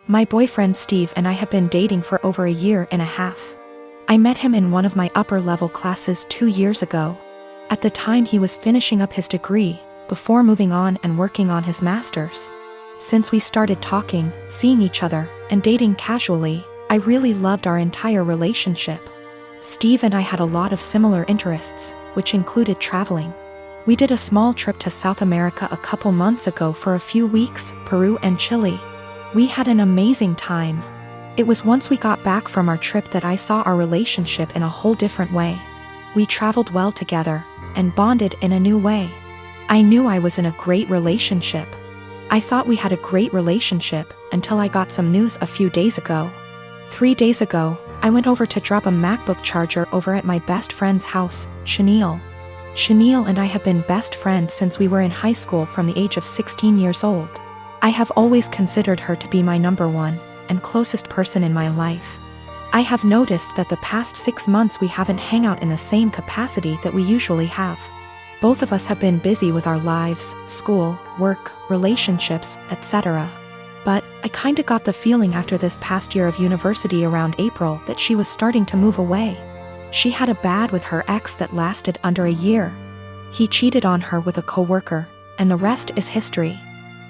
My boyfriend Steve and I have been dating for over a year and a half. I met him in one of my upper-level classes 2 years ago. At the time he was finishing up his degree, before moving on and working on his master's. Since we started talking, seeing each other, and dating casually, I really loved our entire relationship. Steve and I had a lot of similar interests, which included traveling. We did a small trip to South America a couple months ago for a few weeks, Peru and Chile. We had an amazing time. It was once we got back from our trip that I saw our relationship in a whole different way. We traveled well together, and bonded in a new way. I knew I was in a great relationship. I thought we had a great relationship, until I got some news a few days ago. 3 days ago, I went over to drop a MacBook charger over at my best friend's house, Chenille. Chenille and I have been best friends since we were in high school from the age of 16 years old. I have always considered her to be my number one, and closest person in my life. I have noticed that the past 6 months we haven't hung out in the same capacity that we usually have. Both of us have been busy with our lives, school, work, relationships, etc. But I kinda got the feeling after this past year of university around April that she was starting to move away. She had a bad with her ex that lasted under a year. He cheated on her with a coworker, and the rest is history.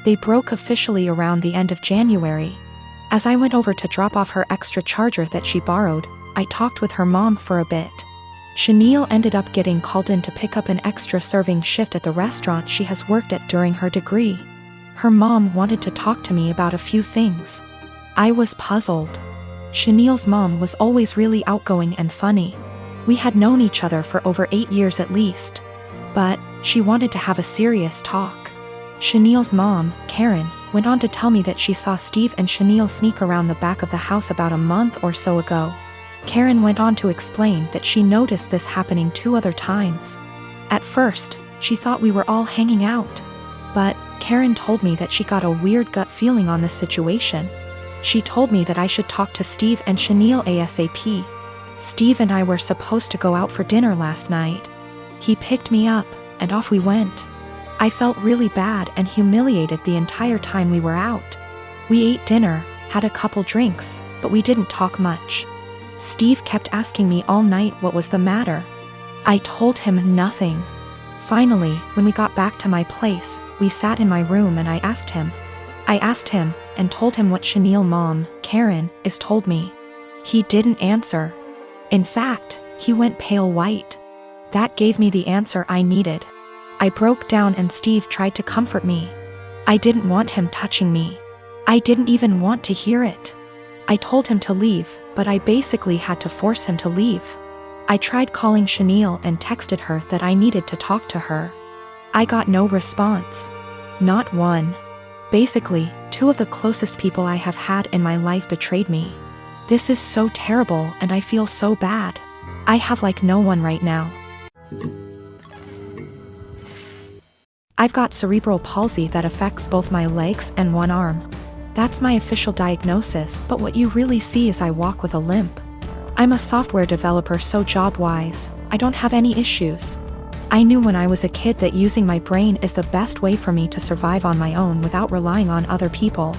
They broke officially around the end of January. As I went over to drop off her extra charger that she borrowed, I talked with her mom for a bit. Chenille ended up getting called in to pick up an extra serving shift at the restaurant she has worked at during her degree. Her mom wanted to talk to me about a few things. I was puzzled. Chenille's mom was always really outgoing and funny. We had known each other for over 8 years at least. But she wanted to have a serious talk. Chenille's mom, Karen, went on to tell me that she saw Steve and Chenille sneak around the back of the house about a month or so ago. Karen went on to explain that she noticed this happening 2 other times. At first, she thought we were all hanging out. But Karen told me that she got a weird gut feeling on this situation. She told me that I should talk to Steve and Chenille ASAP. Steve and I were supposed to go out for dinner last night. He picked me up, and off we went. I felt really bad and humiliated the entire time we were out. We ate dinner, had a couple drinks, but we didn't talk much. Steve kept asking me all night what was the matter. I told him nothing. Finally, when we got back to my place, we sat in my room and I asked him, and told him what Chenille's mom, Karen, is told me. He didn't answer. In fact, he went pale white. That gave me the answer I needed. I broke down and Steve tried to comfort me. I didn't want him touching me. I didn't even want to hear it. I told him to leave, but I basically had to force him to leave. I tried calling Chenille and texted her that I needed to talk to her. I got no response. Not one. Basically, 2 of the closest people I have had in my life betrayed me. This is so terrible and I feel so bad. I have like no one right now. I've got cerebral palsy that affects both my legs and one arm. That's my official diagnosis, but what you really see is I walk with a limp. I'm a software developer, so job-wise, I don't have any issues. I knew when I was a kid that using my brain is the best way for me to survive on my own without relying on other people.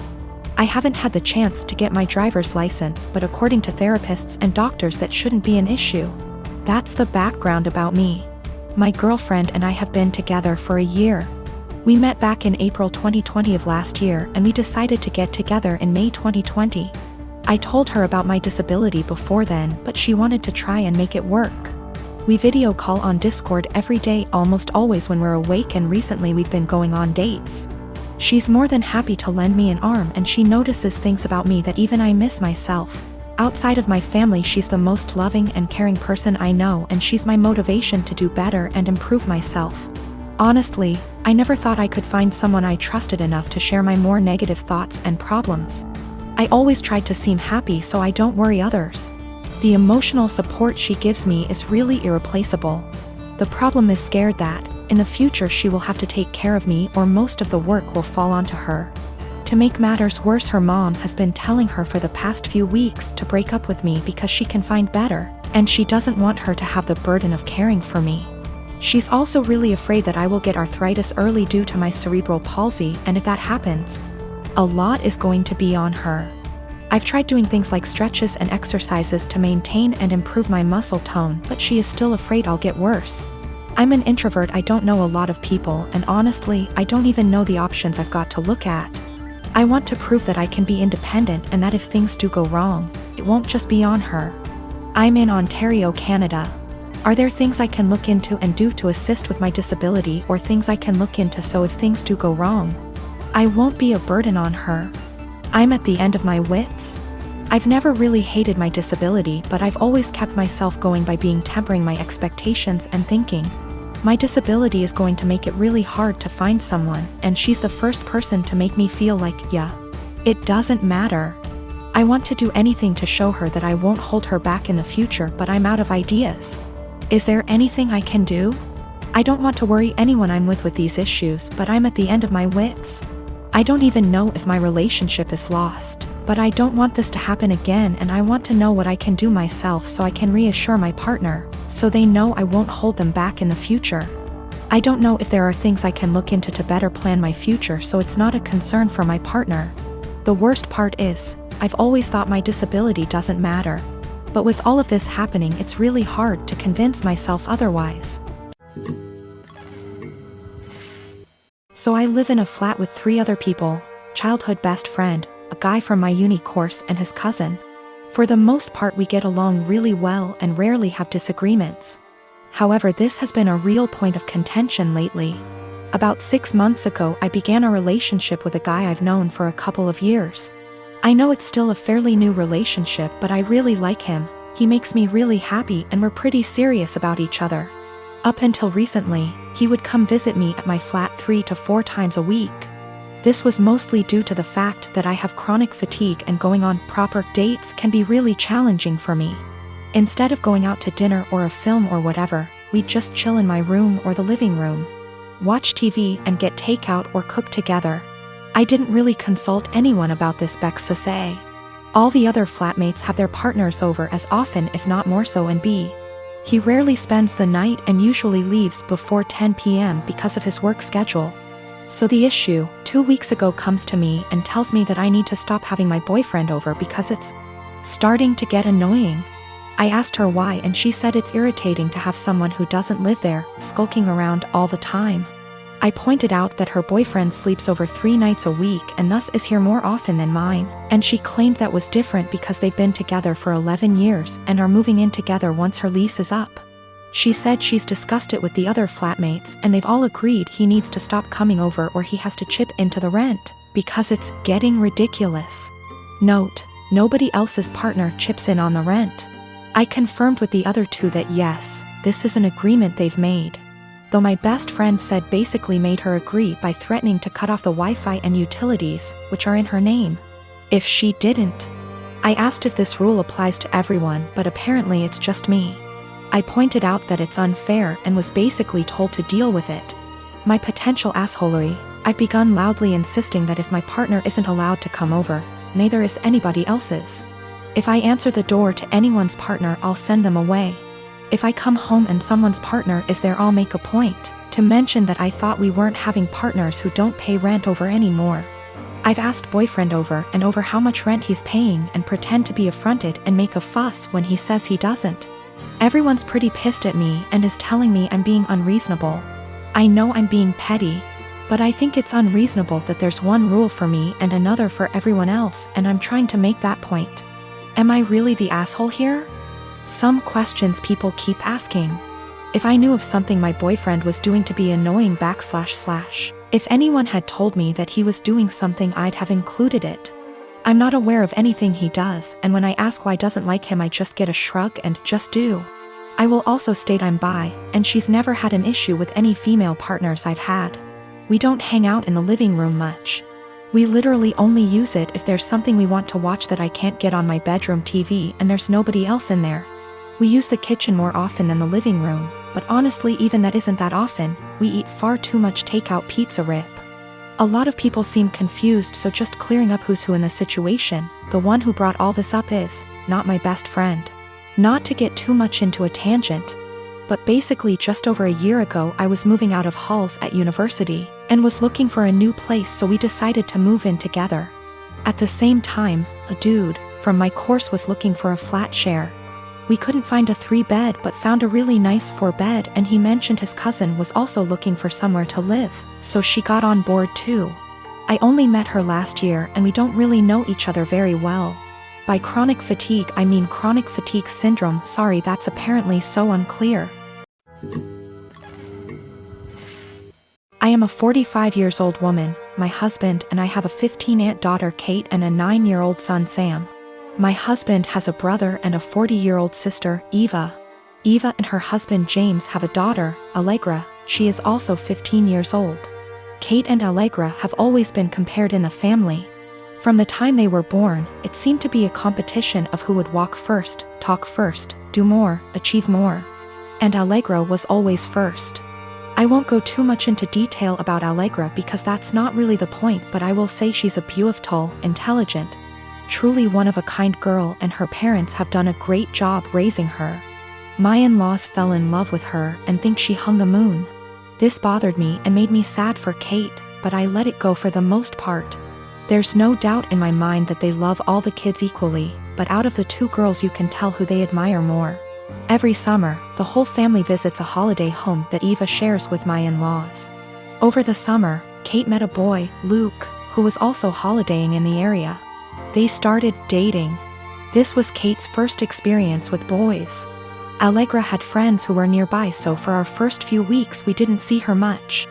I haven't had the chance to get my driver's license, but according to therapists and doctors that shouldn't be an issue. That's the background about me. My girlfriend and I have been together for a year. We met back in April 2020 of last year and we decided to get together in May 2020. I told her about my disability before then, but she wanted to try and make it work. We video call on Discord every day, almost always when we're awake, and recently we've been going on dates. She's more than happy to lend me an arm and she notices things about me that even I miss myself. Outside of my family, she's the most loving and caring person I know, and she's my motivation to do better and improve myself. Honestly, I never thought I could find someone I trusted enough to share my more negative thoughts and problems. I always tried to seem happy so I don't worry others. The emotional support she gives me is really irreplaceable. The problem is scared that, in the future, she will have to take care of me or most of the work will fall onto her. To make matters worse, her mom has been telling her for the past few weeks to break up with me because she can find better, and she doesn't want her to have the burden of caring for me. She's also really afraid that I will get arthritis early due to my cerebral palsy, and if that happens, a lot is going to be on her. I've tried doing things like stretches and exercises to maintain and improve my muscle tone, but she is still afraid I'll get worse. I'm an introvert, I don't know a lot of people, and honestly, I don't even know the options I've got to look at. I want to prove that I can be independent and that if things do go wrong, it won't just be on her. I'm in Ontario, Canada. Are there things I can look into and do to assist with my disability, or things I can look into so if things do go wrong, I won't be a burden on her? I'm at the end of my wits. I've never really hated my disability, but I've always kept myself going by tempering my expectations and thinking, my disability is going to make it really hard to find someone, and she's the first person to make me feel like, yeah, it doesn't matter. I want to do anything to show her that I won't hold her back in the future, but I'm out of ideas. Is there anything I can do? I don't want to worry anyone I'm with these issues, but I'm at the end of my wits. I don't even know if my relationship is lost, but I don't want this to happen again, and I want to know what I can do myself so I can reassure my partner, so they know I won't hold them back in the future. I don't know if there are things I can look into to better plan my future so it's not a concern for my partner. The worst part is, I've always thought my disability doesn't matter. But with all of this happening, it's really hard to convince myself otherwise. So I live in a flat with 3 other people, childhood best friend, a guy from my uni course, and his cousin. For the most part we get along really well and rarely have disagreements. However, this has been a real point of contention lately. About 6 months ago I began a relationship with a guy I've known for a couple of years. I know it's still a fairly new relationship, but I really like him, he makes me really happy, and we're pretty serious about each other. Up until recently, he would come visit me at my flat 3 to 4 times a week. This was mostly due to the fact that I have chronic fatigue and going on proper dates can be really challenging for me. Instead of going out to dinner or a film or whatever, we'd just chill in my room or the living room, watch TV and get takeout or cook together. I didn't really consult anyone about this, Bex to say. All the other flatmates have their partners over as often if not more so, and he rarely spends the night and usually leaves before 10 p.m. because of his work schedule. So the issue, 2 weeks ago, comes to me and tells me that I need to stop having my boyfriend over because it's starting to get annoying. I asked her why, and she said it's irritating to have someone who doesn't live there skulking around all the time. I pointed out that her boyfriend sleeps over 3 nights a week and thus is here more often than mine, and she claimed that was different because they've been together for 11 years and are moving in together once her lease is up. She said she's discussed it with the other flatmates and they've all agreed he needs to stop coming over or he has to chip into the rent, because it's getting ridiculous. Note, nobody else's partner chips in on the rent. I confirmed with the other 2 that yes, this is an agreement they've made. Though my best friend said basically made her agree by threatening to cut off the Wi-Fi and utilities, which are in her name, if she didn't. I asked if this rule applies to everyone, but apparently it's just me. I pointed out that it's unfair and was basically told to deal with it. My potential assholery, I've begun loudly insisting that if my partner isn't allowed to come over, neither is anybody else's. If I answer the door to anyone's partner, I'll send them away. If I come home and someone's partner is there, I'll make a point to mention that I thought we weren't having partners who don't pay rent over anymore. I've asked boyfriend over and over how much rent he's paying and pretend to be affronted and make a fuss when he says he doesn't. Everyone's pretty pissed at me and is telling me I'm being unreasonable. I know I'm being petty, but I think it's unreasonable that there's one rule for me and another for everyone else, and I'm trying to make that point. Am I really the asshole here? Some questions people keep asking. If I knew of something my boyfriend was doing to be annoying / if anyone had told me that he was doing something, I'd have included it. I'm not aware of anything he does, and when I ask why I doesn't like him, I just get a shrug and just do. I will also state I'm bi, and she's never had an issue with any female partners I've had. We don't hang out in the living room much. We literally only use it if there's something we want to watch that I can't get on my bedroom TV and there's nobody else in there. We use the kitchen more often than the living room, but honestly even that isn't that often. We eat far too much takeout pizza rip. A lot of people seem confused, so just clearing up who's who in the situation. The one who brought all this up is not my best friend. Not to get too much into a tangent, but basically just over a year ago I was moving out of halls at university and was looking for a new place, so we decided to move in together. At the same time, a dude, from my course was looking for a flat share. We couldn't find a 3-bed but found a really nice 4-bed, and he mentioned his cousin was also looking for somewhere to live, so she got on board too. I only met her last year and we don't really know each other very well. By chronic fatigue I mean chronic fatigue syndrome. Sorry, that's apparently so unclear. I am a 45 years old woman, my husband and I have a 15-aunt daughter Kate and a 9-year-old son Sam. My husband has a brother and a 40-year-old sister, Eva. Eva and her husband James have a daughter, Allegra. She is also 15 years old. Kate and Allegra have always been compared in the family. From the time they were born, it seemed to be a competition of who would walk first, talk first, do more, achieve more. And Allegra was always first. I won't go too much into detail about Allegra because that's not really the point, but I will say she's a beautiful, intelligent, truly one-of-a-kind girl, and her parents have done a great job raising her. My in-laws fell in love with her and think she hung the moon. This bothered me and made me sad for Kate, but I let it go for the most part. There's no doubt in my mind that they love all the kids equally, but out of the 2 girls you can tell who they admire more. Every summer, the whole family visits a holiday home that Eva shares with my in-laws. Over the summer, Kate met a boy, Luke, who was also holidaying in the area. They started dating. This was Kate's first experience with boys. Allegra had friends who were nearby, so for our first few weeks we didn't see her much.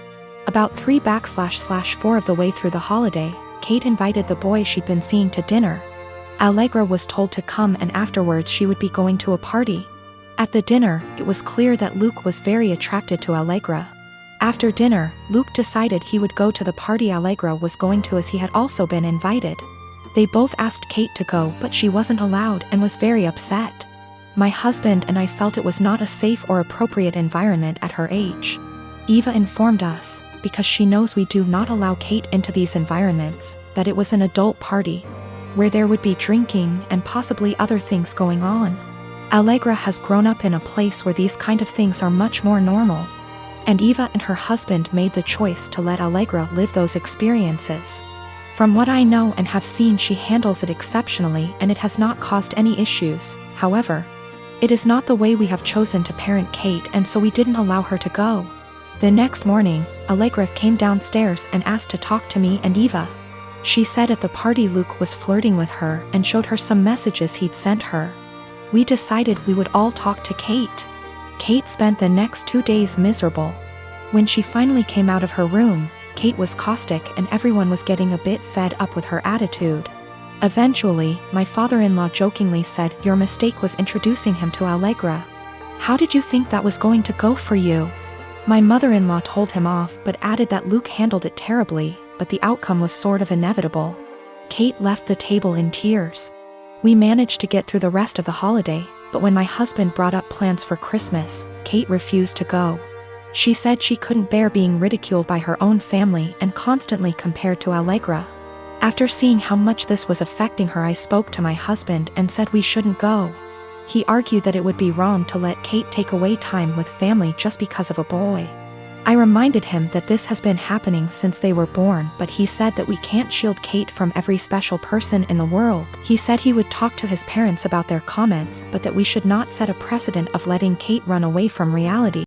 About 3/4 of the way through the holiday, Kate invited the boy she'd been seeing to dinner. Allegra was told to come and afterwards she would be going to a party. At the dinner, it was clear that Luke was very attracted to Allegra. After dinner, Luke decided he would go to the party Allegra was going to as he had also been invited. They both asked Kate to go, but she wasn't allowed and was very upset. My husband and I felt it was not a safe or appropriate environment at her age. Eva informed us, because she knows we do not allow Kate into these environments, that it was an adult party, where there would be drinking and possibly other things going on. Allegra has grown up in a place where these kind of things are much more normal. And Eva and her husband made the choice to let Allegra live those experiences. From what I know and have seen, she handles it exceptionally and it has not caused any issues. However, it is not the way we have chosen to parent Kate, and so we didn't allow her to go. The next morning, Allegra came downstairs and asked to talk to me and Eva. She said at the party Luke was flirting with her and showed her some messages he'd sent her. We decided we would all talk to Kate. Kate spent the next 2 days miserable. When she finally came out of her room, Kate was caustic and everyone was getting a bit fed up with her attitude. Eventually, my father-in-law jokingly said, "Your mistake was introducing him to Allegra. How did you think that was going to go for you?" My mother-in-law told him off but added that Luke handled it terribly, but the outcome was sort of inevitable. Kate left the table in tears. We managed to get through the rest of the holiday, but when my husband brought up plans for Christmas, Kate refused to go. She said she couldn't bear being ridiculed by her own family and constantly compared to Allegra. After seeing how much this was affecting her, I spoke to my husband and said we shouldn't go. He argued that it would be wrong to let Kate take away time with family just because of a boy. I reminded him that this has been happening since they were born, but he said that we can't shield Kate from every special person in the world. He said he would talk to his parents about their comments, but that we should not set a precedent of letting Kate run away from reality.